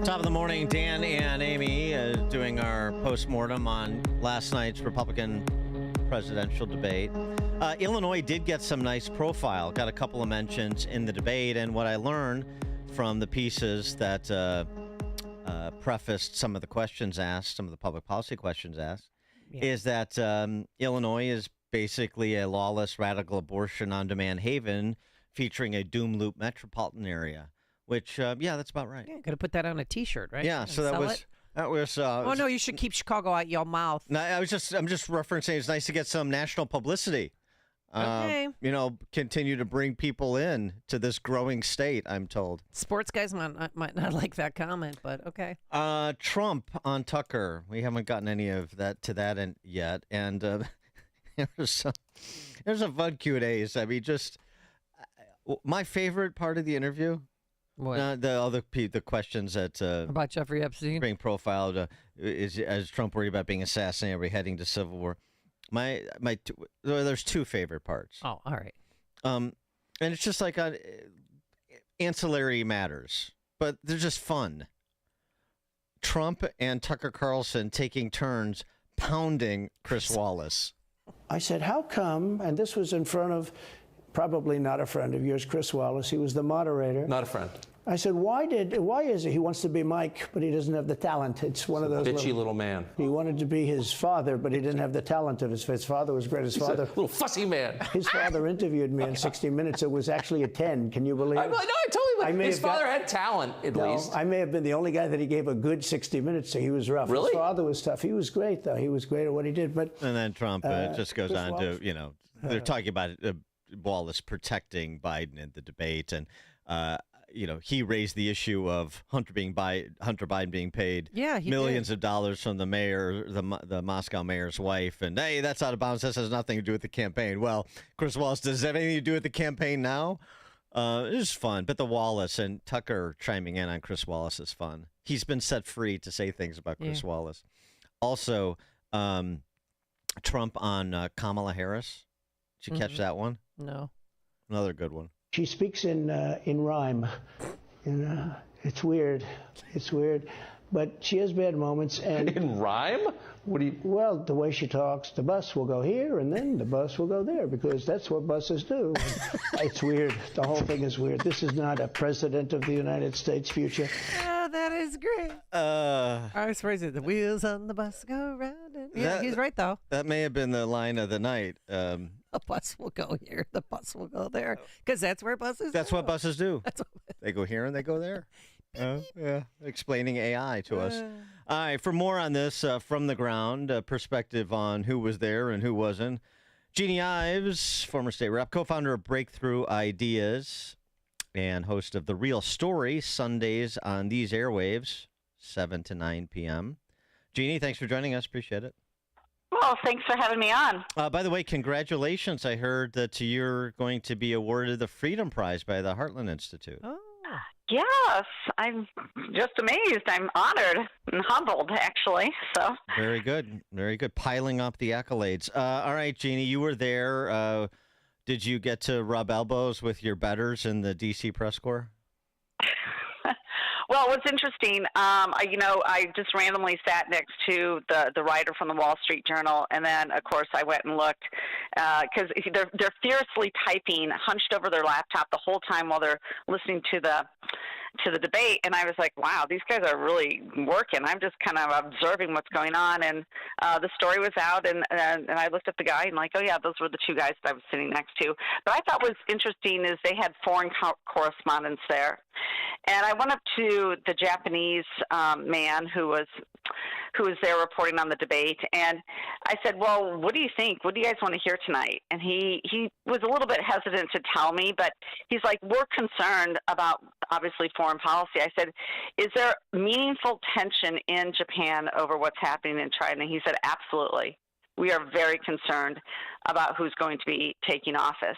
Top of the morning, Dan and Amy doing our postmortem on last night's Republican presidential debate. Illinois did get some nice profile, got a couple of mentions in the debate, and what I learned from the pieces that prefaced some of the questions asked, some of the public policy questions asked, is that Illinois is basically a lawless, radical abortion on-demand haven featuring a doom loop metropolitan area. Which, that's about right. Yeah, got to put that on a T-shirt, right? Yeah, so that was. Oh no, you should keep Chicago out your mouth. No, I'm just referencing. It's nice to get some national publicity. Okay. Continue to bring people in to this growing state. I'm told. Sports guys might not like that comment, but okay. Trump on Tucker. We haven't gotten any of that yet, and there's a fun Q&As. I mean, just my favorite part of the interview. What? The questions that about Jeffrey Epstein being profiled is Trump worried about being assassinated? Are we heading to civil war? There's two favorite parts. Oh, all right. And it's just like ancillary matters, but they're just fun. Trump and Tucker Carlson taking turns pounding Chris Wallace. I said, how come? And this was in front of. Probably not a friend of yours, Chris Wallace. He was the moderator. Not a friend. I said, why is it he wants to be Mike, but he doesn't have the talent? It's one of those bitchy little man. He wanted to be his father, but he didn't have the talent of his father was great. He's a little fussy man. His father interviewed me in 60 Minutes. It was actually a 10. Can you believe it? No, I totally. His father had talent, at least. I may have been the only guy that he gave a good 60 Minutes to. He was rough. Really? His father was tough. He was great, though. He was great at what he did. But and then Trump just goes Chris on Wallace. to, they're talking about Wallace protecting Biden in the debate, and he raised the issue of Hunter Biden being paid millions of dollars from the mayor, the Moscow mayor's wife, and hey, that's out of bounds. This has nothing to do with the campaign. Well, Chris Wallace, does it have anything to do with the campaign now? It's fun, but the Wallace and Tucker chiming in on Chris Wallace is fun. He's been set free to say things about Chris Wallace. Also, Trump on Kamala Harris. Did you catch that one? No. Another good one. She speaks in rhyme. It's weird. It's weird. But she has bad moments. And in rhyme? What do you... Well, the way she talks, the bus will go here and then the bus will go there because that's what buses do. It's weird. The whole thing is weird. This is not a president of the United States future. Oh, that is great. I was phrasing the wheels on the bus go round. And... he's right, though. That may have been the line of the night. The bus will go here. The bus will go there. Because that's where buses That's go. what buses do. They go here and they go there. Explaining AI to us. All right, for more on this from the ground, perspective on who was there and who wasn't. Jeanne Ives, former state rep, co-founder of Breakthrough Ideas, and host of The Real Story, Sundays on these airwaves, 7 to 9 p.m. Jeanne, thanks for joining us. Appreciate it. Well, thanks for having me on. By the way, congratulations. I heard that you're going to be awarded the Freedom Prize by the Heartland Institute. Oh. Yes, I'm just amazed. I'm honored and humbled, actually. So very good, very good. Piling up the accolades. All right, Jeanne, you were there. Did you get to rub elbows with your betters in the D.C. press corps? Well, what's interesting, I just randomly sat next to the writer from the Wall Street Journal, and then, of course, I went and looked because they're fiercely typing, hunched over their laptop the whole time while they're listening to the debate, and I was like, wow, these guys are really working. I'm just kind of observing what's going on, and the story was out, and I looked at the guy and like, oh yeah, those were the two guys that I was sitting next to. But I thought was interesting is they had foreign correspondents there, and I went up to the Japanese man who was there reporting on the debate, and I said, well, what do you think? What do you guys want to hear tonight? And he was a little bit hesitant to tell me, but he's like, we're concerned about, obviously, foreign policy. I said, is there meaningful tension in Japan over what's happening in China? He said, absolutely. We are very concerned about who's going to be taking office.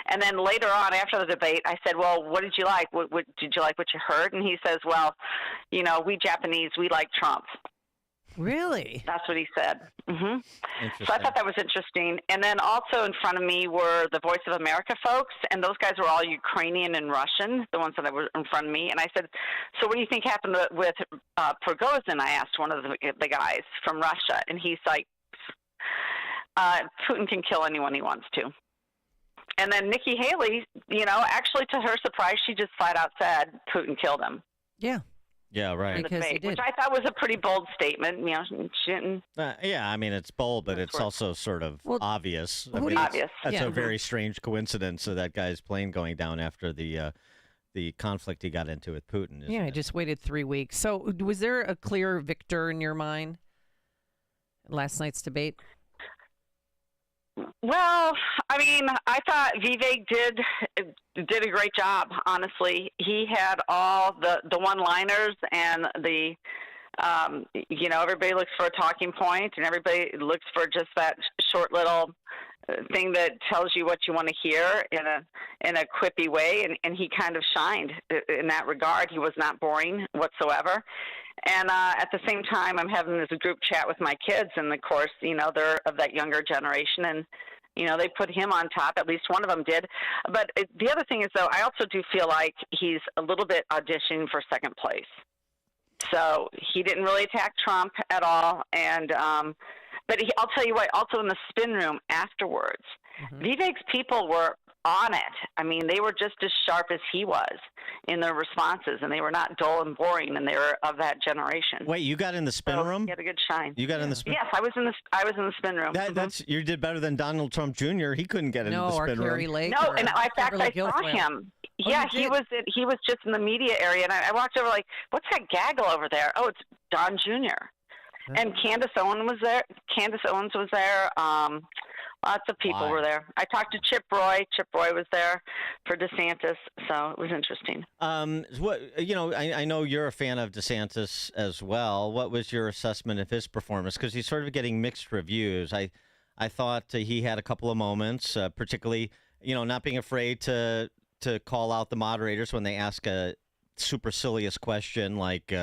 And then later on, after the debate, I said, well, what did you like? What did you like what you heard? And he says, well, we Japanese, we like Trump. Really? That's what he said. So I thought that was interesting. And then also in front of me were the Voice of America folks, and those guys were all Ukrainian and Russian, the ones that were in front of me. And I said, so what do you think happened with Prigozhin? I asked one of the guys from Russia, and he's like, Putin can kill anyone he wants to. And then Nikki Haley, actually to her surprise, she just flat out said Putin killed him. Yeah. Yeah, right. Because he did. Which I thought was a pretty bold statement. She didn't. Yeah, I mean, it's bold, but it's also sort of obvious. Obvious. That's a very strange coincidence of that guy's plane going down after the conflict he got into with Putin. Yeah, I just waited 3 weeks. So was there a clear victor in your mind last night's debate? Well, I mean, I thought Vivek did a great job, honestly. He had all the one-liners and everybody looks for a talking point, and everybody looks for just that short little thing that tells you what you want to hear in a quippy way, and he kind of shined in that regard. He was not boring whatsoever. And at the same time, I'm having this group chat with my kids, and of course, they're of that younger generation, and they put him on top. At least one of them did. But the other thing is, though, I also do feel like he's a little bit auditioning for second place. So he didn't really attack Trump at all, and but I'll tell you what. Also in the spin room afterwards, Vivek's people were on it. I mean, they were just as sharp as he was in their responses, and they were not dull and boring, and they were of that generation. Wait, you got in the spin room? He had a good shine. You got in the spin? Yes, I was in the spin room. You did better than Donald Trump Jr. He couldn't get into the spin room. No, and in fact, I saw him. Yeah, he was just in the media area, and I walked over like, what's that gaggle over there? Oh, it's Don Jr. And Candace Owens was there. Lots of people were there. I talked to Chip Roy. Chip Roy was there for DeSantis, so it was interesting. I know you're a fan of DeSantis as well. What was your assessment of his performance? Because he's sort of getting mixed reviews. I thought he had a couple of moments, particularly, not being afraid to call out the moderators when they ask a supercilious question like,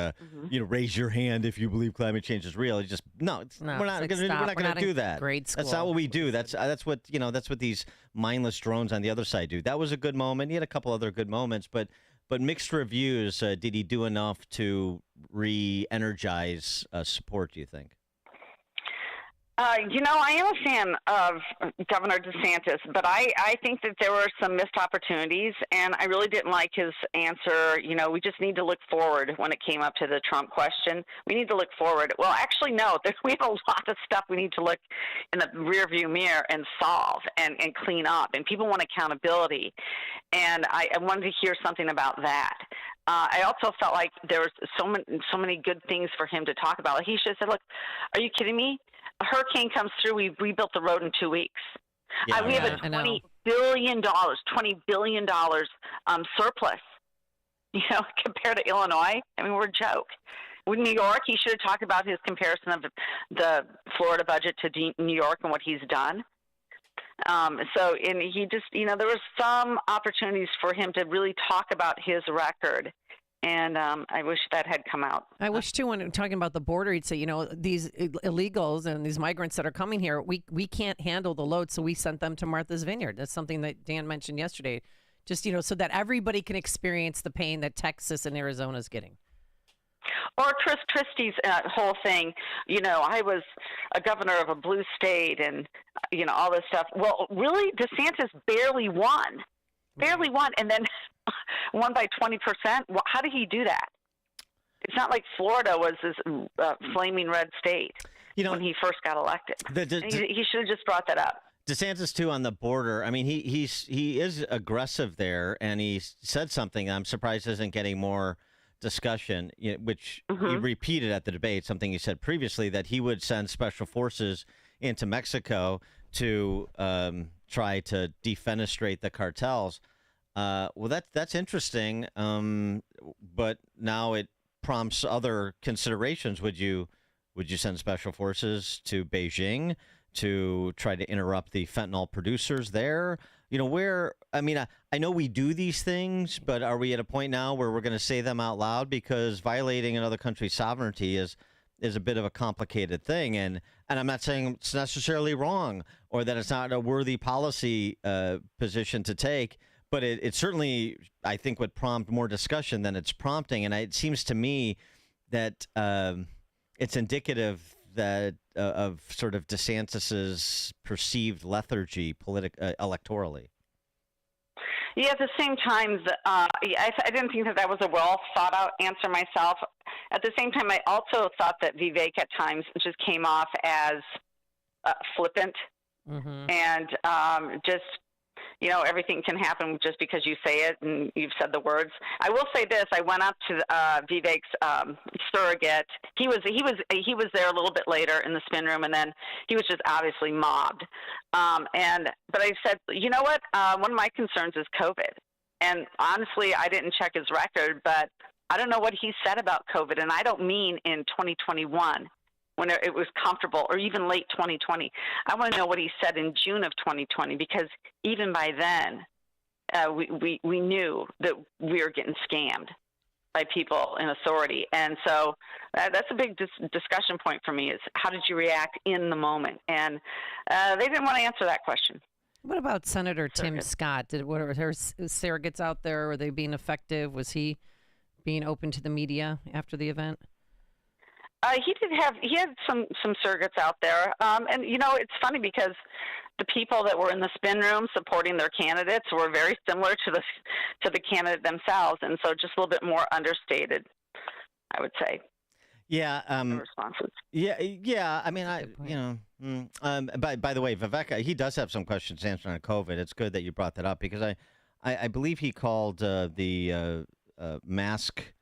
raise your hand if you believe climate change is real. It's just we're not going to do that. Grade school. That's not what we do. That's what these mindless drones on the other side do. That was a good moment. He had a couple other good moments, but mixed reviews. Did he do enough to re-energize support, do you think? I am a fan of Governor DeSantis, but I think that there were some missed opportunities, and I really didn't like his answer. We just need to look forward when it came up to the Trump question. We need to look forward. Well, actually, no. We have a lot of stuff we need to look in the rearview mirror and solve and clean up, and people want accountability, and I wanted to hear something about that. I also felt like there was so many good things for him to talk about. Like he should have said, look, are you kidding me? A hurricane comes through, we rebuilt the road in 2 weeks. We have a $20 billion surplus, compared to Illinois. I mean, we're a joke. With New York, he should have talked about his comparison of the Florida budget to New York and what he's done. He just, there was some opportunities for him to really talk about his record. And I wish that had come out. I wish, too, when talking about the border, he'd say, these illegals and these migrants that are coming here, we can't handle the load, so we sent them to Martha's Vineyard. That's something that Dan mentioned yesterday. Just, so that everybody can experience the pain that Texas and Arizona is getting. Or Chris Christie's whole thing, I was a governor of a blue state and, all this stuff. Well, really, DeSantis barely won, and then won by 20%. Well, how did he do that? It's not like Florida was this flaming red state when he first got elected. He should have just brought that up. DeSantis, too, on the border. I mean, he is aggressive there, and he said something I'm surprised isn't getting more discussion, which he repeated at the debate, something he said previously, that he would send special forces into Mexico to try to defenestrate the cartels. Well, that's interesting, but now it prompts other considerations. Would you send special forces to Beijing to try to interrupt the fentanyl producers there? I know we do these things, but are we at a point now where we're going to say them out loud? Because violating another country's sovereignty is is a bit of a complicated thing, and I'm not saying it's necessarily wrong or that it's not a worthy policy position to take, but it certainly, I think, would prompt more discussion than it's prompting, and it seems to me that it's indicative that of sort of DeSantis's perceived lethargy electorally. Yeah, at the same time, I didn't think that was a well thought out answer myself. At the same time, I also thought that Vivek at times just came off as flippant and just, everything can happen just because you say it and you've said the words. I will say this: I went up to Vivek's surrogate. He was there a little bit later in the spin room, and then he was just obviously mobbed. But I said, you know what? One of my concerns is COVID, and honestly, I didn't check his record, but I don't know what he said about COVID, and I don't mean in 2021. When it was comfortable, or even late 2020. I want to know what he said in June of 2020, because even by then, we knew that we were getting scammed by people in authority. And so that's a big discussion point for me, is how did you react in the moment? And they didn't want to answer that question. What about Senator Tim Scott? Were her surrogates out there? Were they being effective? Was he being open to the media after the event? He had some surrogates out there, and it's funny because the people that were in the spin room supporting their candidates were very similar to the candidate themselves, and so just a little bit more understated, I would say. Yeah. The responses. Yeah. I mean, by the way, Vivek, he does have some questions to answer on COVID. It's good that you brought that up, because I believe he called the mask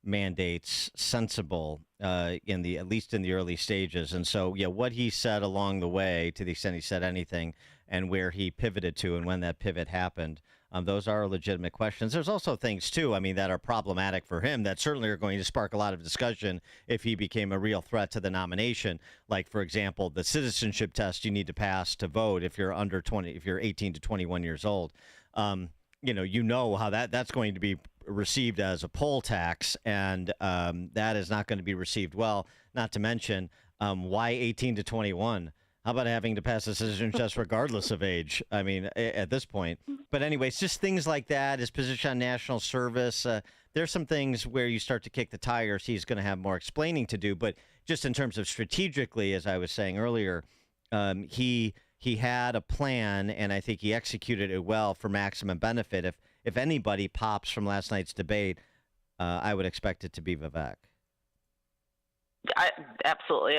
mandates sensible at least in the early stages. And so, what he said along the way, to the extent he said anything, and where he pivoted to and when that pivot happened, those are legitimate questions. There's also things, too, that are problematic for him that certainly are going to spark a lot of discussion if he became a real threat to the nomination. Like, for example, the citizenship test you need to pass to vote if you're under 20, if you're 18 to 21 years old. How that's going to be received as a poll tax, and that is not going to be received well. Not to mention, why 18 to 21? How about having to pass a citizenship test regardless of age? At this point. But anyways, just things like that. His position on national service. There's some things where you start to kick the tires. He's going to have more explaining to do. But just in terms of strategically, as I was saying earlier, he had a plan, and I think he executed it well for maximum benefit. If anybody pops from last night's debate, I would expect it to be Vivek. I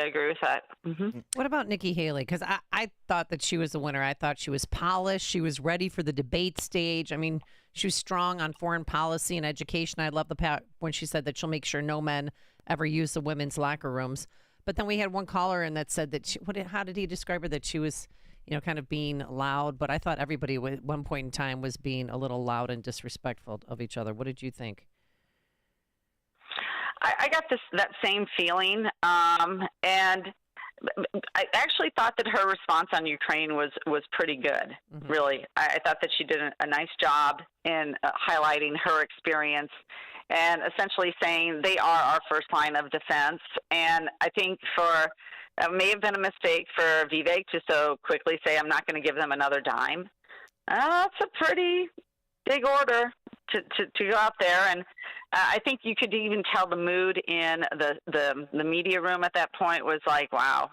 agree with that. Mm-hmm. What about Nikki Haley? Because I thought that she was the winner. I thought she was polished. She was ready for the debate stage. She was strong on foreign policy and education. I love the part when she said that she'll make sure no men ever use the women's locker rooms. But then we had one caller in that said that how did he describe her? That she was, kind of being loud. But I thought everybody at one point in time was being a little loud and disrespectful of each other. What did you think? I got that same feeling, and I actually thought that her response on Ukraine was pretty good. Mm-hmm. Really, I thought that she did a nice job in highlighting her experience and essentially saying they are our first line of defense. And I think it may have been a mistake for Vivek to so quickly say, "I'm not going to give them another dime." That's a pretty big order to go out there, and I think you could even tell the mood in the media room at that point was like, wow,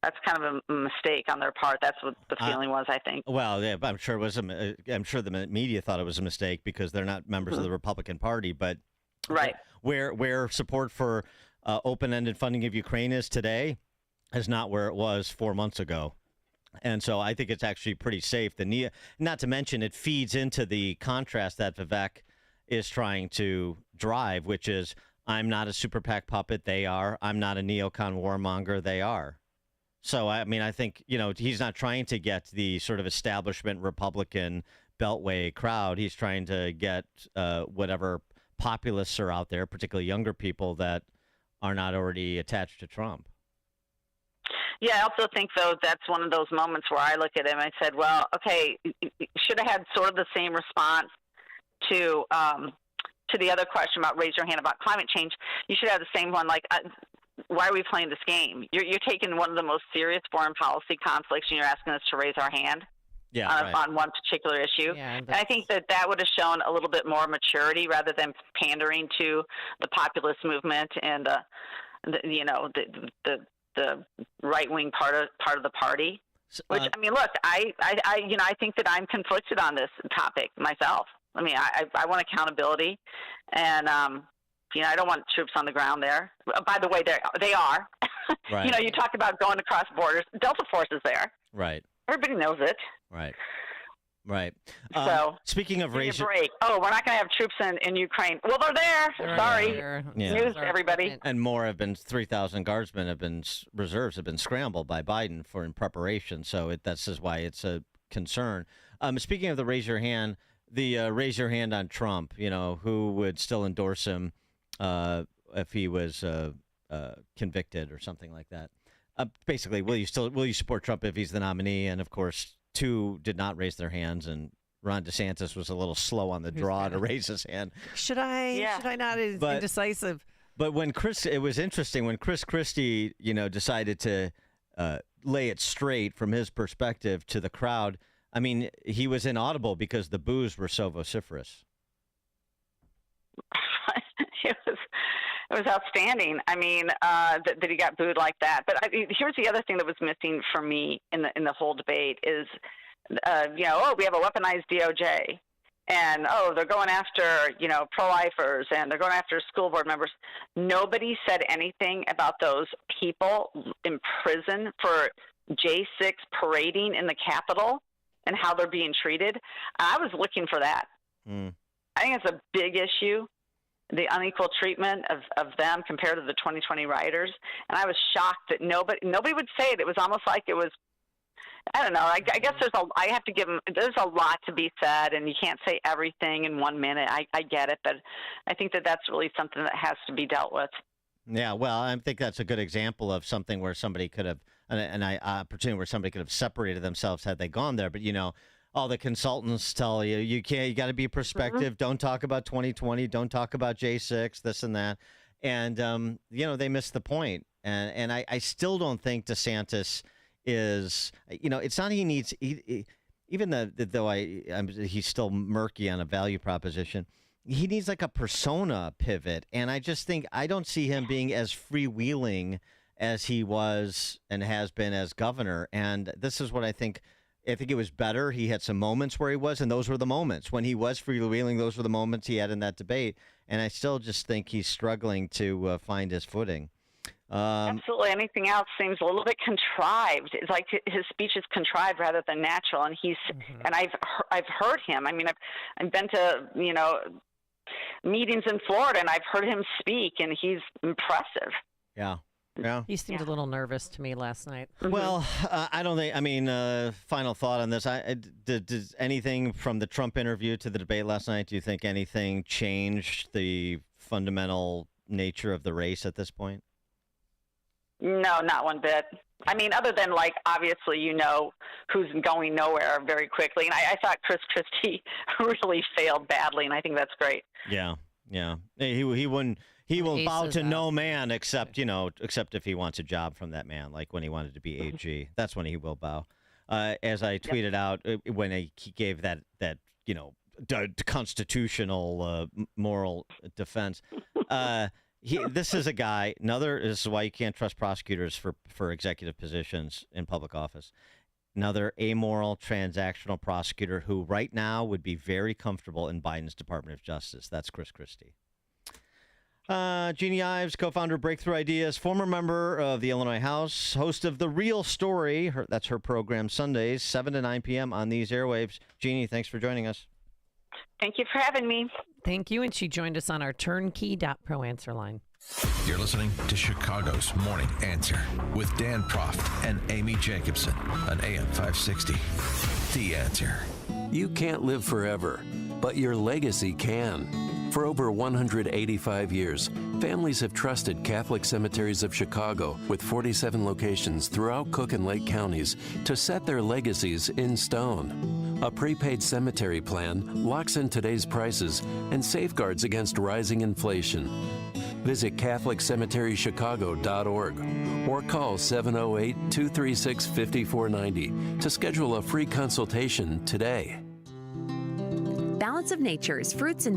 that's kind of a mistake on their part. That's what the feeling was, I think. Well, yeah, I'm sure it was. I'm sure the media thought it was a mistake because they're not members of the Republican Party. But right, where support for open-ended funding of Ukraine is today is not where it was 4 months ago. And so I think it's actually pretty safe. Not to mention, it feeds into the contrast that Vivek is trying to drive, which is, I'm not a super PAC puppet, they are. I'm not a neocon warmonger, they are. So, I think, he's not trying to get the sort of establishment Republican Beltway crowd. He's trying to get whatever populists are out there, particularly younger people that are not already attached to Trump. Yeah, I also think, though, that's one of those moments where I look at him and I said, well, okay, should have had sort of the same response to to the other question about raise your hand about climate change, you should have the same one. Like, why are we playing this game? You're taking one of the most serious foreign policy conflicts, and you're asking us to raise our hand on one particular issue. Yeah, and I think that would have shown a little bit more maturity rather than pandering to the populist movement and the right wing part of the party. Which I mean, look, I think that I'm conflicted on this topic myself. I mean, I want accountability, and I don't want troops on the ground there. By the way, they are. Right. You talk about going across borders. Delta Force is there. Right. Everybody knows it. Right. Right. So speaking of race, break. Oh, we're not going to have troops in Ukraine. Well, they're there. Sorry. Yeah. News, everybody. And more have been 3,000 guardsmen reserves have been scrambled by Biden in preparation. So this is why it's a concern. Speaking of the raise your hand, raise your hand on Trump. Who would still endorse him if he was convicted or something like that. Basically, will you support Trump if he's the nominee? And of course, 2 did not raise their hands, and Ron DeSantis was a little slow on the draw to raise his hand. Should I not? Is indecisive. But it was interesting when Chris Christie, decided to lay it straight from his perspective to the crowd. I mean, he was inaudible because the boos were so vociferous. It was outstanding. I mean, that he got booed like that. But here's the other thing that was missing for me in the whole debate is, we have a weaponized DOJ, and they're going after pro-lifers, and they're going after school board members. Nobody said anything about those people in prison for J6 parading in the Capitol and how they're being treated. I was looking for that. I think it's a big issue. The unequal treatment of them compared to the 2020 rioters. And I was shocked that nobody would say it. It was almost like it was, I don't know. I guess there's a lot to be said, and you can't say everything in 1 minute. I get it, but I think that's really something that has to be dealt with. Yeah, well, I think that's a good example of something where somebody could have, opportunity where somebody could have separated themselves had they gone there. But, all the consultants tell you got to be perspective. Don't talk about 2020. Don't talk about J6, this and that. And, they missed the point. And I still don't think DeSantis is, it's not he needs, even though he's still murky on a value proposition, he needs like a persona pivot. And I just think I don't see him being as freewheeling as he was and has been as governor. And this is what I think it was better. He had some moments where he was, and those were the moments when he was freewheeling. Those were the moments he had in that debate. And I still just think he's struggling to find his footing. Absolutely. Anything else seems a little bit contrived. It's like his speech is contrived rather than natural. And and I've heard him. I mean, I've been to, meetings in Florida, and I've heard him speak, and he's impressive. Yeah. He seemed a little nervous to me last night. Well, I don't think. I mean, final thought on this. Did anything from the Trump interview to the debate last night? Do you think anything changed the fundamental nature of the race at this point? No, not one bit. I mean, other than obviously, who's going nowhere very quickly. And I thought Chris Christie really failed badly, and I think that's great. Yeah. He wouldn't. He will bow to no man except if he wants a job from that man, like when he wanted to be AG. That's when he will bow. As I tweeted out when he gave that constitutional moral defense. This is a guy. This is why you can't trust prosecutors for executive positions in public office. Another amoral, transactional prosecutor who right now would be very comfortable in Biden's Department of Justice. That's Chris Christie. Jeanne Ives, co-founder of Breakthrough Ideas, former member of the Illinois House, host of The Real Story. That's her program Sundays, 7 to 9 p.m. on these airwaves. Jeanne, thanks for joining us. Thank you for having me. Thank you. And she joined us on our turnkey.pro answer line. You're listening to Chicago's Morning Answer with Dan Proft and Amy Jacobson on AM 560. The Answer. You can't live forever, but your legacy can. For over 185 years, families have trusted Catholic Cemeteries of Chicago with 47 locations throughout Cook and Lake counties to set their legacies in stone. A prepaid cemetery plan locks in today's prices and safeguards against rising inflation. Visit CatholicCemeteryChicago.org or call 708-236-5490 to schedule a free consultation today. Balance of Nature's fruits and